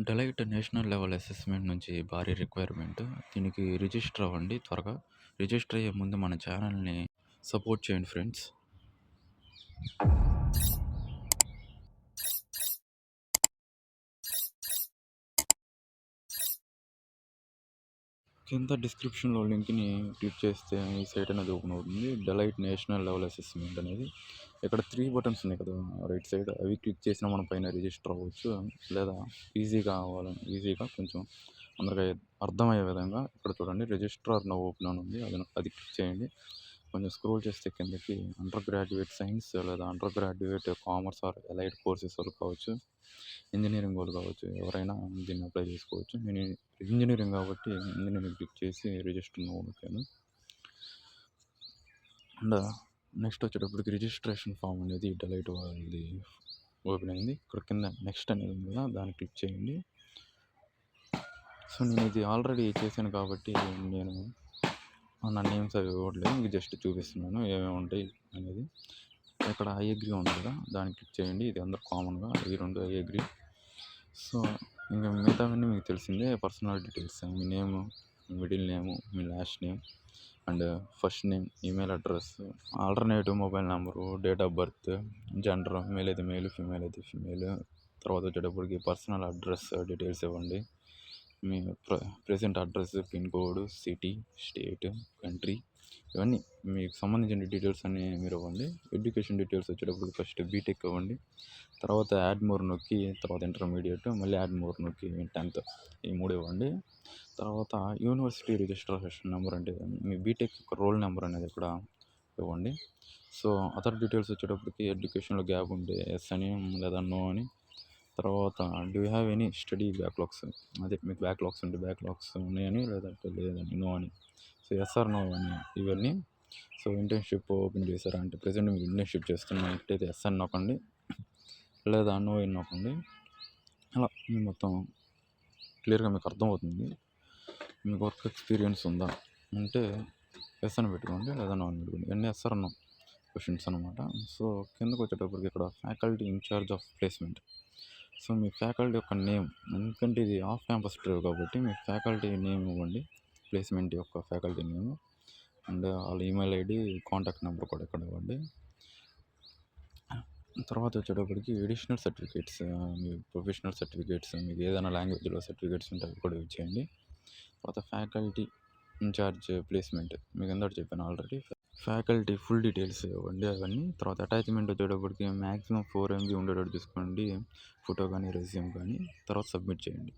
Delight national level assessment నుంచి భారీ requirement. దీనికి రిజిస్టర్ అవ్వండి త్వరగా. రిజిస్టర్ అయ్యే ముందు మన ఛానల్ని సపోర్ట్ చేయండి ఫ్రెండ్స్. కింద డిస్క్రిప్షన్లో లింక్ని క్లిక్ చేస్తే ఈ సైట్ అనేది ఓపెన్ అవుతుంది. డెలైట్ నేషనల్ లెవెల్ అసెస్మెంట్ అనేది. ఇక్కడ 3 బటన్స్ ఉన్నాయి కదా రైట్ సైడ్, అవి క్లిక్ చేసినా మన పైన రిజిస్టర్ అవ్వచ్చు. లేదా ఈజీగా కొంచెం అందరికీ అర్థమయ్యే విధంగా ఇక్కడ చూడండి, రిజిస్టర్ నౌ ఓపెన్ అని ఉంది. అది క్లిక్ చేయండి. కొంచెం స్క్రోల్ చేస్తే కిందకి అండర్ గ్రాడ్యుయేట్ సైన్స్ లేదా undergraduate commerce or allied courses వాళ్ళు కావచ్చు, ఇంజనీరింగ్ వాళ్ళు కావచ్చు, ఎవరైనా దీన్ని అప్లై చేసుకోవచ్చు. నేను ఇంజనీరింగ్ కాబట్టి ఇంజనీరింగ్ క్లిక్ చేసి రిజిస్టర్ నొక్కాను. అండ్ నెక్స్ట్ వచ్చేటప్పటికి రిజిస్ట్రేషన్ ఫామ్ అనేది డెలైట్ వాళ్ళది ఓపెన్ అయింది. ఇక్కడ కింద నెక్స్ట్ అనేది ఉంది కదా, దాన్ని క్లిక్ చేయండి. సో నేను ఇది ఆల్రెడీ చేశాను కాబట్టి నేను నా నేమ్స్ అవి ఇవ్వట్లేదు, ఇంక జస్ట్ చూపిస్తున్నాను ఏమేమి ఉంటాయి అనేది. ఇక్కడ ఐ అగ్రీ ఉంది కదా, దాన్ని క్లిక్ చేయండి. ఇది అందరూ కామన్గా ఈ రెండు ఐ అగ్రీ. సో ఇంకా మిగతావన్నీ మీకు తెలిసిందే. పర్సనల్ డీటెయిల్స్, మీ నేము, మిడిల్ నేము, మీ last name and first name, email address, alternative mobile number, date of birth, gender, male అయితే మేల్, ఫీమేల్ అయితే ఫీమేల్. తర్వాత వచ్చేటప్పటికి పర్సనల్ అడ్రస్ డీటెయిల్స్ ఇవ్వండి. మీ present address, pin code, city, state, country, ఇవన్నీ మీకు సంబంధించిన డీటెయిల్స్ అన్నీ మీరు ఇవ్వండి. ఎడ్యుకేషన్ డీటెయిల్స్ వచ్చేటప్పుడు ఫస్ట్ బీటెక్ ఇవ్వండి. తర్వాత యాడ్ మోర్ నొక్కి తర్వాత ఇంటర్మీడియట్, మళ్ళీ యాడ్ మోర్ నొక్కి 10th, ఈ 3 ఇవ్వండి. తర్వాత యూనివర్సిటీ రిజిస్ట్రేషన్ నెంబర్ అంటే మీ బీటెక్ రోల్ నెంబర్ అనేది ఇక్కడ ఇవ్వండి. సో అదర్ డీటెయిల్స్ వచ్చేటప్పటికి ఎడ్యుకేషన్లో గ్యాప్ ఉంటే ఎస్ అని లేదా నో అని. తర్వాత do you have any study backlogs, అదే మీకు బ్యాక్లాగ్స్ ఉంటే బ్యాక్లాగ్స్ ఉన్నాయని, లేదంటే లేదని నో అని. సో ఎస్ ఆర్ నో అని ఇవన్నీ. సో ఇంటర్న్షిప్ ఓపెన్ చేశారా అంటే ప్రజెంట్ మీకు ఇంటర్న్షిప్ చేస్తున్నట్టయితే ఎస్ అని నొక్కండి, లేదా నో అని నొక్కండి. అలా మీ మొత్తం క్లియర్గా మీకు అర్థమవుతుంది. మీకు వర్క్ ఎక్స్పీరియన్స్ ఉందా అంటే ఎస్ అని పెట్టుకోండి, లేదా నో అని పెట్టుకోండి. ఇవన్నీ ఎస్ ఆర్ నో క్వశ్చన్స్ అనమాట. సో కిందకు వచ్చేటప్పటికి ఇక్కడ faculty in-charge of placement. So మీ ఫ్యాకల్టీ యొక్క నేమ్, ఎందుకంటే ఇది ఆఫ్ క్యాంపస్ డ్రైవ్ కాబట్టి మీ ఫ్యాకల్టీ నేమ్ ఇవ్వండి, ప్లేస్మెంట్ యొక్క ఫ్యాకల్టీ నేమ్ అండ్ వాళ్ళ ఈమెయిల్ ఐడి, కాంటాక్ట్ నెంబర్ కూడా ఇక్కడ ఇవ్వండి. తర్వాత వచ్చేటప్పటికి ఎడిషనల్ సర్టిఫికేట్స్, మీ ప్రొఫెషనల్ సర్టిఫికేట్స్, మీకు ఏదైనా లాంగ్వేజ్లో సర్టిఫికేట్స్ ఉంటే అవి కూడా ఇచ్చేయండి. తర్వాత ఫ్యాకల్టీ ఇన్ఛార్జ్ ప్లేస్మెంట్ మీకు ఎందరూ చెప్పాను ఆల్రెడీ. ఫ్యాకల్టీ ఫుల్ డీటెయిల్స్ ఇవ్వండి అవన్నీ. తర్వాత అటాచ్మెంట్ వచ్చేటప్పటికి మ్యాక్సిమం 4 MB ఉండేటట్టు చూసుకోండి, ఫోటో కానీ రెజ్యూమ్ కానీ. తర్వాత సబ్మిట్ చేయండి.